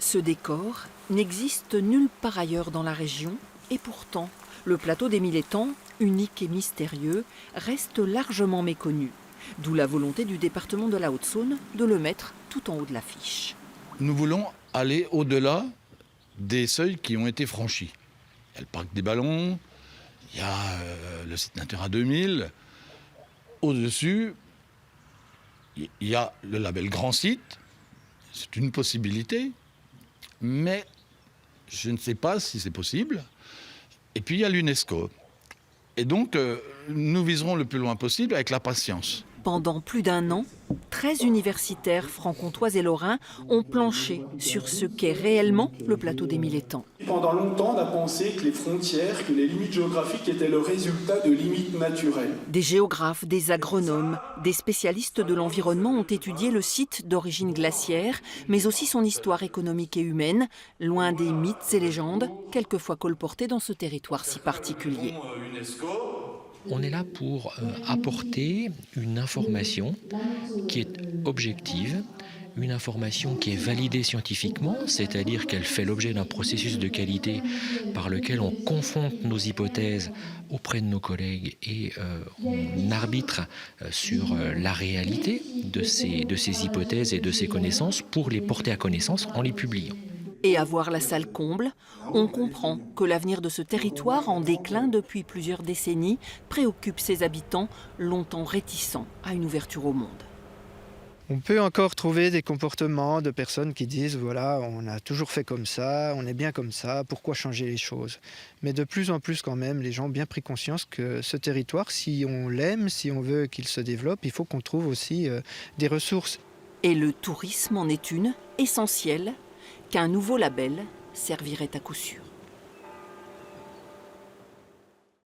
Ce décor n'existe nulle part ailleurs dans la région et pourtant, le plateau des Mille Étangs, unique et mystérieux, reste largement méconnu. D'où la volonté du département de la Haute-Saône de le mettre tout en haut de l'affiche. Nous voulons aller au-delà des seuils qui ont été franchis. Il y a le parc des ballons, il y a le site Natura 2000. Au-dessus, il y a le label Grand Site. C'est une possibilité, mais je ne sais pas si c'est possible. Et puis il y a l'UNESCO. Et donc, nous viserons le plus loin possible avec la patience. Pendant plus d'un an, 13 universitaires franc-comtois et lorrains ont planché sur ce qu'est réellement le plateau des Mille Étangs. Pendant longtemps, on a pensé que les frontières, que les limites géographiques étaient le résultat de limites naturelles. Des géographes, des agronomes, des spécialistes de l'environnement ont étudié le site d'origine glaciaire, mais aussi son histoire économique et humaine, loin des mythes et légendes, quelquefois colportés dans ce territoire si particulier. On est là pour apporter une information qui est objective, une information qui est validée scientifiquement, c'est-à-dire qu'elle fait l'objet d'un processus de qualité par lequel on confronte nos hypothèses auprès de nos collègues et on arbitre sur la réalité de ces hypothèses et de ces connaissances pour les porter à connaissance en les publiant. Et à voir la salle comble, on comprend que l'avenir de ce territoire en déclin depuis plusieurs décennies préoccupe ses habitants, longtemps réticents à une ouverture au monde. On peut encore trouver des comportements de personnes qui disent voilà, on a toujours fait comme ça, on est bien comme ça, pourquoi changer les choses? Mais de plus en plus quand même, les gens ont bien pris conscience que ce territoire, si on l'aime, si on veut qu'il se développe, il faut qu'on trouve aussi des ressources. Et le tourisme en est une, essentielle, qu'un nouveau label servirait à coup sûr.